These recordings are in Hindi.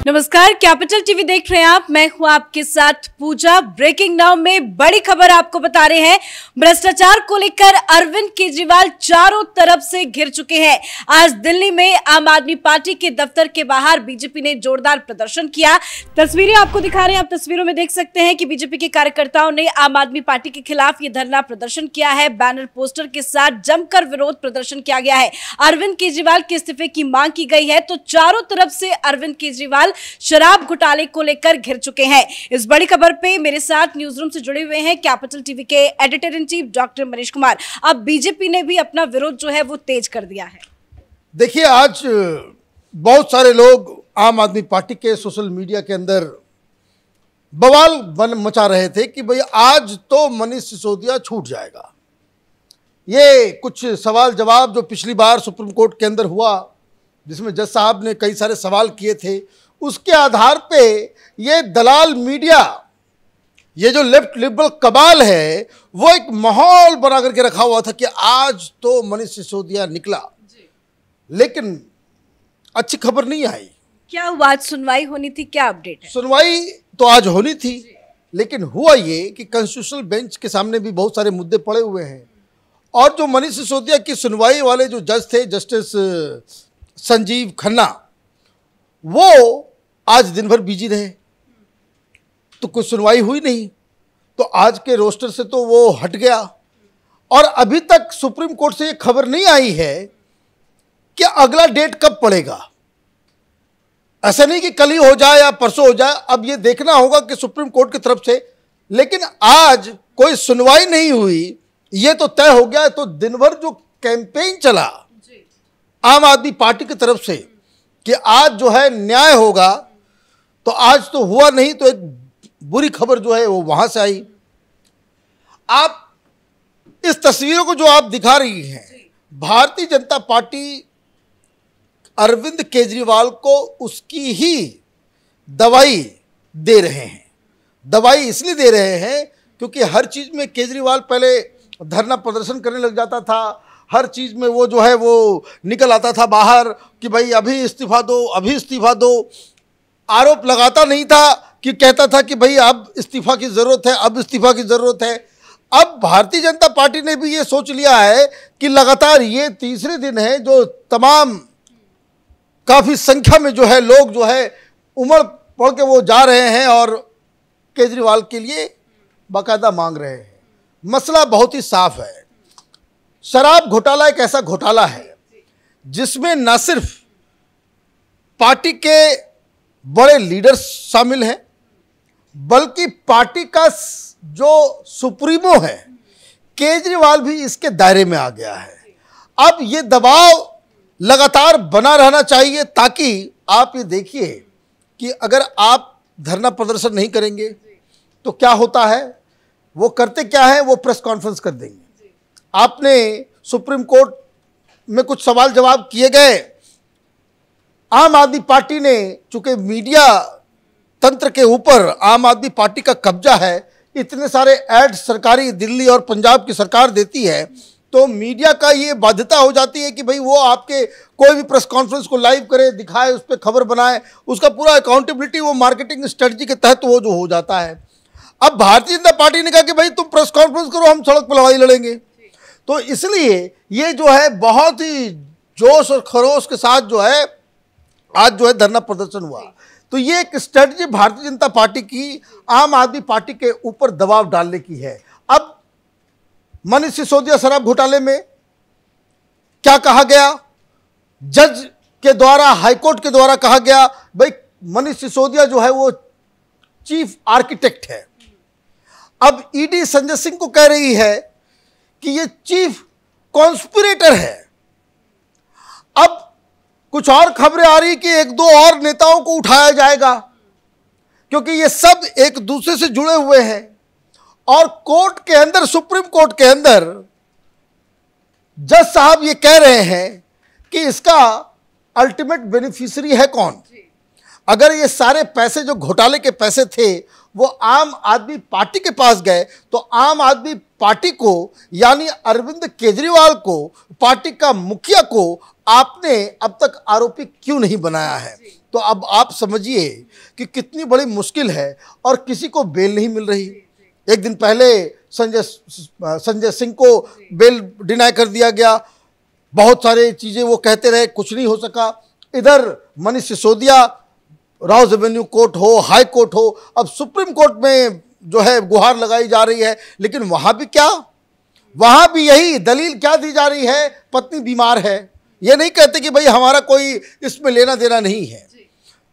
नमस्कार, कैपिटल टीवी देख रहे हैं आप। मैं हूं आपके साथ पूजा। ब्रेकिंग नाउ में बड़ी खबर आपको बता रहे हैं। भ्रष्टाचार को लेकर अरविंद केजरीवाल चारों तरफ से घिर चुके हैं। आज दिल्ली में आम आदमी पार्टी के दफ्तर के बाहर बीजेपी ने जोरदार प्रदर्शन किया। तस्वीरें आपको दिखा रहे हैं, आप तस्वीरों में देख सकते हैं कि बीजेपी के कार्यकर्ताओं ने आम आदमी पार्टी के खिलाफ ये धरना प्रदर्शन किया है। बैनर पोस्टर के साथ जमकर विरोध प्रदर्शन किया गया है। अरविंद केजरीवाल के इस्तीफे की मांग की गई है, तो चारों तरफ से अरविंद केजरीवाल शराब घोटाले को लेकर घिर चुके हैं। इस बड़ी खबर पे मेरे साथ न्यूज रूम से जुड़े हुए हैं कैपिटल टीवी के editor in chief doctor Manish Kumar. अब बीजेपी ने भी अपना विरोध जो है वो तेज कर दिया है। देखिए, आज बहुत सारे लोग आम आदमी पार्टी के सोशल मीडिया के अंदर बवाल मचा रहे थे कि भाई आज तो मनीष सिसोदिया छूट जाएगा। ये कुछ सवाल जवाब जो पिछली बार सुप्रीम कोर्ट के अंदर हुआ, जिसमें जज साहब ने कई सारे सवाल किए थे, उसके आधार पे ये दलाल मीडिया, ये जो लेफ्ट लिबरल कबाल है, वो एक माहौल बना करके रखा हुआ था कि आज तो मनीष सिसोदिया निकला। लेकिन अच्छी खबर नहीं आई। क्या हुआ? आज सुनवाई होनी थी, क्या अपडेट है? सुनवाई तो आज होनी थी, लेकिन हुआ ये कि कॉन्स्टिट्यूशनल बेंच के सामने भी बहुत सारे मुद्दे पड़े हुए हैं। और जो मनीष सिसोदिया की सुनवाई वाले जो जज थे, जस्टिस संजीव खन्ना, वो आज दिन भर बिजी रहे, तो कुछ सुनवाई हुई नहीं। तो आज के रोस्टर से तो वो हट गया। और अभी तक सुप्रीम कोर्ट से ये खबर नहीं आई है कि अगला डेट कब पड़ेगा। ऐसा नहीं कि कल ही हो जाए या परसों हो जाए, अब ये देखना होगा कि सुप्रीम कोर्ट की तरफ से। लेकिन आज कोई सुनवाई नहीं हुई, ये तो तय हो गया। तो दिन भर जो कैंपेन चला आम आदमी पार्टी की तरफ से कि आज जो है न्याय होगा, तो आज तो हुआ नहीं। तो एक बुरी खबर जो है वो वहां से आई। आप इस तस्वीरों को जो आप दिखा रही हैं, भारतीय जनता पार्टी अरविंद केजरीवाल को उसकी ही दवाई दे रहे हैं। दवाई इसलिए दे रहे हैं क्योंकि हर चीज में केजरीवाल पहले धरना प्रदर्शन करने लग जाता था। हर चीज में वो जो है वो निकल आता था बाहर कि भाई अभी इस्तीफा दो, अभी इस्तीफा दो। आरोप लगाता नहीं था कि कहता था कि भाई अब इस्तीफा की जरूरत है, अब इस्तीफा की जरूरत है। अब भारतीय जनता पार्टी ने भी ये सोच लिया है कि लगातार ये तीसरे दिन है जो तमाम काफी संख्या में जो है लोग जो है उमड़ पड़ के वो जा रहे हैं और केजरीवाल के लिए बाकायदा मांग रहे हैं। मसला बहुत ही साफ है। शराब घोटाला एक ऐसा घोटाला है जिसमें न सिर्फ पार्टी के बड़े लीडर्स शामिल हैं, बल्कि पार्टी का जो सुप्रीमो है केजरीवाल भी इसके दायरे में आ गया है। अब ये दबाव लगातार बना रहना चाहिए, ताकि आप ये देखिए कि अगर आप धरना प्रदर्शन नहीं करेंगे तो क्या होता है। वो करते क्या है, वो प्रेस कॉन्फ्रेंस कर देंगे। आपने सुप्रीम कोर्ट में कुछ सवाल जवाब किए गए। आम आदमी पार्टी ने, चूंकि मीडिया तंत्र के ऊपर आम आदमी पार्टी का कब्जा है, इतने सारे ऐड सरकारी दिल्ली और पंजाब की सरकार देती है, तो मीडिया का ये बाध्यता हो जाती है कि भाई वो आपके कोई भी प्रेस कॉन्फ्रेंस को लाइव करे, दिखाए, उस पर खबर बनाए, उसका पूरा अकाउंटेबिलिटी वो मार्केटिंग स्ट्रेटजी के तहत वो जो हो जाता है। अब भारतीय जनता पार्टी ने कहा कि भाई तुम प्रेस कॉन्फ्रेंस करो, हम सड़क पर लड़ाई लड़ेंगे। तो इसलिए ये जो है बहुत ही जोश और खरोश के साथ जो है आज जो है धरना प्रदर्शन हुआ। तो ये एक स्ट्रेटजी भारतीय जनता पार्टी की आम आदमी पार्टी के ऊपर दबाव डालने की है। अब मनीष सिसोदिया शराब घोटाले में क्या कहा गया, जज के द्वारा, हाईकोर्ट के द्वारा कहा गया भाई मनीष सिसोदिया जो है वो चीफ आर्किटेक्ट है। अब ईडी संजय सिंह को कह रही है कि ये चीफ कॉन्स्पिरेटर है। अब कुछ और खबरें आ रही कि एक दो और नेताओं को उठाया जाएगा, क्योंकि ये सब एक दूसरे से जुड़े हुए हैं। और कोर्ट के अंदर, सुप्रीम कोर्ट के अंदर जज साहब ये कह रहे हैं कि इसका अल्टीमेट बेनिफिशियरी है कौन। अगर ये सारे पैसे जो घोटाले के पैसे थे वो आम आदमी पार्टी के पास गए, तो आम आदमी पार्टी को यानी अरविंद केजरीवाल को, पार्टी का मुखिया को आपने अब तक आरोपी क्यों नहीं बनाया है। तो अब आप समझिए कि कितनी बड़ी मुश्किल है और किसी को बेल नहीं मिल रही। एक दिन पहले संजय सिंह को बेल डिनाई कर दिया गया, बहुत सारे चीज़ें वो कहते रहे, कुछ नहीं हो सका। इधर मनीष सिसोदिया, राउज एवेन्यू कोर्ट हो, हाई कोर्ट हो, अब सुप्रीम कोर्ट में जो है गुहार लगाई जा रही है, लेकिन वहाँ भी क्या, वहाँ भी यही दलील क्या दी जा रही है, पत्नी बीमार है। ये नहीं कहते कि भाई हमारा कोई इसमें लेना देना नहीं है।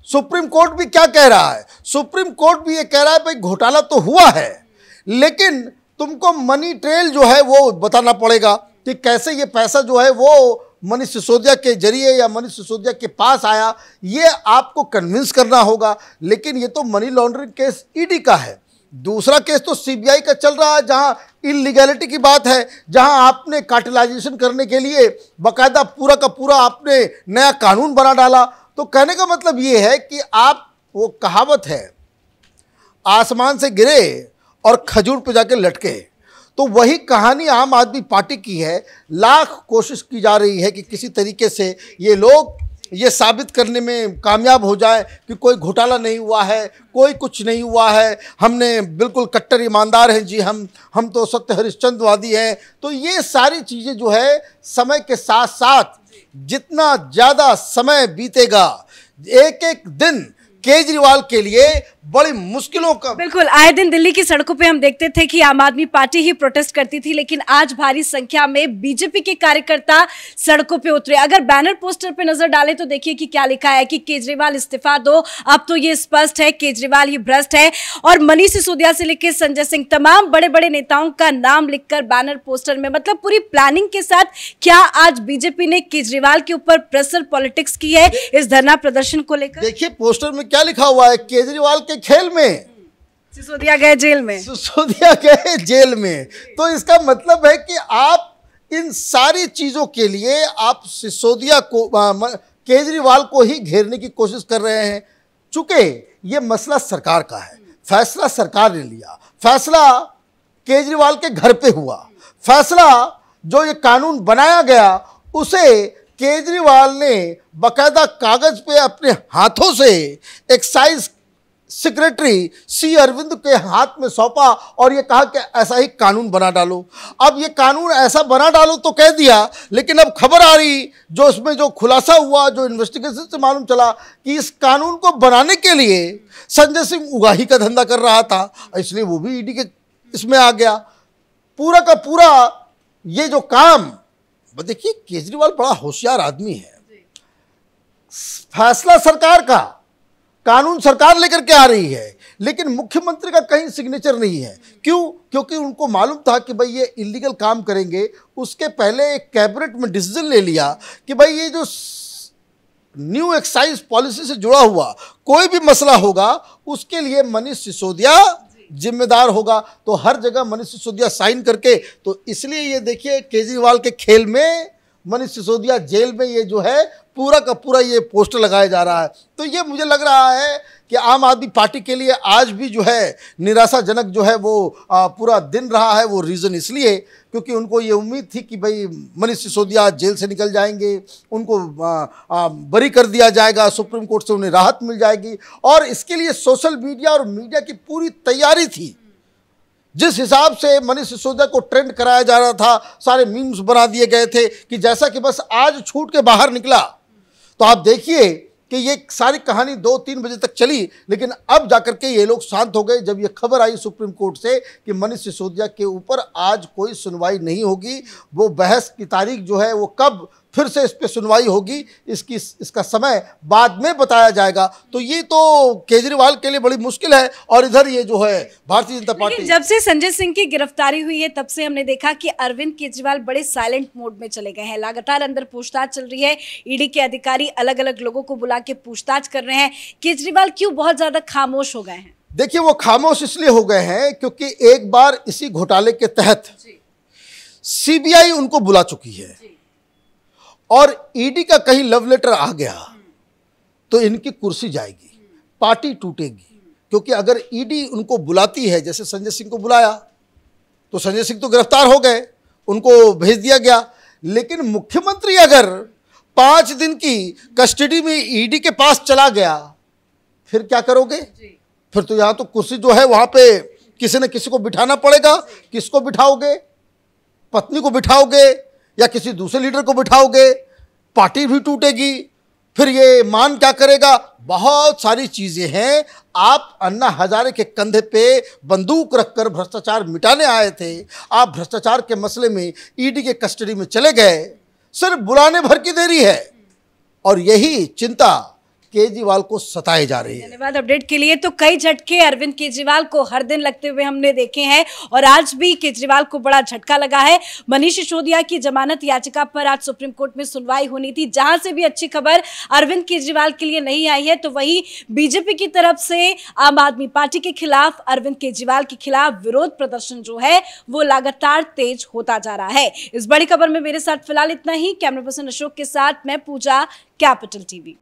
सुप्रीम कोर्ट भी क्या कह रहा है, सुप्रीम कोर्ट भी ये कह रहा है भाई घोटाला तो हुआ है, लेकिन तुमको मनी ट्रेल जो है वो बताना पड़ेगा कि कैसे ये पैसा जो है वो मनीष सिसोदिया के जरिए या मनीष सिसोदिया के पास आया, ये आपको कन्विंस करना होगा। लेकिन ये तो मनी लॉन्ड्रिंग केस ईडी का है, दूसरा केस तो सीबीआई का चल रहा है, जहां इलीगैलिटी की बात है, जहां आपने कार्टेलाइजेशन करने के लिए बाकायदा पूरा का पूरा आपने नया कानून बना डाला। तो कहने का मतलब ये है कि आप, वो कहावत है, आसमान से गिरे और खजूर पे जाके लटके, तो वही कहानी आम आदमी पार्टी की है। लाख कोशिश की जा रही है कि किसी तरीके से ये लोग ये साबित करने में कामयाब हो जाए कि कोई घोटाला नहीं हुआ है, कोई कुछ नहीं हुआ है, हमने बिल्कुल कट्टर ईमानदार हैं जी, हम तो सत्य हरिश्चंद्रवादी हैं। तो ये सारी चीज़ें जो है समय के साथ साथ जितना ज़्यादा समय बीतेगा, एक एक दिन केजरीवाल के लिए बड़ी मुश्किलों का। बिल्कुल, आए दिन दिल्ली की सड़कों पे हम देखते थे कि आम आदमी पार्टी ही प्रोटेस्ट करती थी, लेकिन आज भारी संख्या में बीजेपी के कार्यकर्ता सड़कों पे उतरे। अगर बैनर पोस्टर पे नजर डालें तो देखिए कि क्या लिखा है कि केजरीवाल इस्तीफा दो। अब तो ये स्पष्ट है केजरीवाल ही भ्रष्ट है। और मनीष सिसोदिया से लेकर संजय सिंह, तमाम बड़े बड़े नेताओं का नाम लिखकर बैनर पोस्टर में, मतलब पूरी प्लानिंग के साथ क्या आज बीजेपी ने केजरीवाल के ऊपर प्रेशर पॉलिटिक्स की है इस धरना प्रदर्शन को लेकर। देखिए पोस्टर में क्या लिखा हुआ है, केजरीवाल के खेल में सिसोदिया गए जेल में, सिसोदिया गए जेल में। तो इसका मतलब है कि आप इन सारी चीजों के लिए आप सिसोदिया को, केजरीवाल को ही घेरने की कोशिश कर रहे हैं। चूंकि ये मसला सरकार का है, फैसला सरकार ने लिया, फैसला केजरीवाल के घर पे हुआ, फैसला जो ये कानून बनाया गया उसे केजरीवाल ने बाकायदा कागज पे अपने हाथों से एक्साइज सेक्रेटरी सी अरविंद के हाथ में सौंपा और ये कहा कि ऐसा ही कानून बना डालो। अब ये कानून ऐसा बना डालो तो कह दिया, लेकिन अब खबर आ रही, जो इसमें जो खुलासा हुआ, जो इन्वेस्टिगेशन से मालूम चला कि इस कानून को बनाने के लिए संजय सिंह उगाही का धंधा कर रहा था, इसलिए वो भी ईडी के इसमें आ गया। पूरा का पूरा ये जो काम, देखिए केजरीवाल बड़ा होशियार आदमी है, फैसला सरकार का, कानून सरकार लेकर के आ रही है, लेकिन मुख्यमंत्री का कहीं सिग्नेचर नहीं है। क्यों? क्योंकि उनको मालूम था कि भाई ये इलीगल काम करेंगे। उसके पहले एक कैबिनेट में डिसीजन ले लिया कि भाई ये जो न्यू एक्साइज पॉलिसी से जुड़ा हुआ कोई भी मसला होगा उसके लिए मनीष सिसोदिया जिम्मेदार होगा। तो हर जगह मनीष सिसोदिया साइन करके, तो इसलिए ये देखिए केजरीवाल के खेल में मनीष सिसोदिया जेल में ये जो है पूरा का पूरा ये पोस्टर लगाया जा रहा है। तो ये मुझे लग रहा है कि आम आदमी पार्टी के लिए आज भी जो है निराशाजनक जो है वो पूरा दिन रहा है। वो रीज़न इसलिए क्योंकि उनको ये उम्मीद थी कि भाई मनीष सिसोदिया जेल से निकल जाएंगे, उनको बरी कर दिया जाएगा, सुप्रीम कोर्ट से उन्हें राहत मिल जाएगी, और इसके लिए सोशल मीडिया और मीडिया की पूरी तैयारी थी। जिस हिसाब से मनीष सिसोदिया को ट्रेंड कराया जा रहा था, सारे मीम्स बना दिए गए थे कि जैसा कि बस आज छूट के बाहर निकला। तो आप देखिए कि ये सारी कहानी 2-3 बजे तक चली, लेकिन अब जाकर के ये लोग शांत हो गए जब ये खबर आई सुप्रीम कोर्ट से कि मनीष सिसोदिया के ऊपर आज कोई सुनवाई नहीं होगी। वो बहस की तारीख जो है वो कब फिर से इस पे सुनवाई होगी, इसका समय बाद में बताया जाएगा। तो ये तो केजरीवाल के लिए बड़ी मुश्किल है। और इधर ये जो है भारतीय जनता पार्टी, जब से संजय सिंह की गिरफ्तारी हुई है तब से हमने देखा कि अरविंद केजरीवाल बड़े साइलेंट मोड में चले गए हैं। लगातार अंदर पूछताछ चल रही है, ईडी के अधिकारी अलग अलग लोगों को बुला के पूछताछ कर रहे हैं। केजरीवाल क्यों बहुत ज्यादा खामोश हो गए हैं? देखिए वो खामोश इसलिए हो गए हैं क्योंकि एक बार इसी घोटाले के तहत सीबीआई उनको बुला चुकी है और ईडी का कहीं लव लेटर आ गया तो इनकी कुर्सी जाएगी, पार्टी टूटेगी। क्योंकि अगर ईडी उनको बुलाती है, जैसे संजय सिंह को बुलाया, तो संजय सिंह तो गिरफ्तार हो गए, उनको भेज दिया गया, लेकिन मुख्यमंत्री अगर 5 दिन की कस्टडी में ईडी के पास चला गया, फिर क्या करोगे? फिर तो यहाँ तो कुर्सी जो है वहां पे किसी न किसी को बिठाना पड़ेगा। किसको बिठाओगे? पत्नी को बिठाओगे या किसी दूसरे लीडर को बिठाओगे? पार्टी भी टूटेगी। फिर ये मान क्या करेगा? बहुत सारी चीजें हैं। आप अन्ना हजारे के कंधे पे बंदूक रखकर भ्रष्टाचार मिटाने आए थे। आप भ्रष्टाचार के मसले में ईडी के कस्टडी में चले गए, सिर्फ बुलाने भर की देरी है, और यही चिंता केजरीवाल को सताई जा रही है। धन्यवाद अपडेट के लिए। तो कई झटके अरविंद केजरीवाल को हर दिन लगते हुए हमने देखे हैं और आज भी केजरीवाल को बड़ा झटका लगा है। मनीष सिसोदिया की जमानत याचिका पर आज सुप्रीम कोर्ट में सुनवाई होनी थी, जहां से भी अच्छी खबर अरविंद केजरीवाल के लिए नहीं आई है। तो वहीं बीजेपी की तरफ से आम आदमी पार्टी के खिलाफ, अरविंद केजरीवाल के खिलाफ विरोध प्रदर्शन जो है वो लगातार तेज होता जा रहा है। इस बड़ी खबर में मेरे साथ फिलहाल इतना ही। कैमरा पर्सन अशोक के साथ मैं पूजा, कैपिटल टीवी।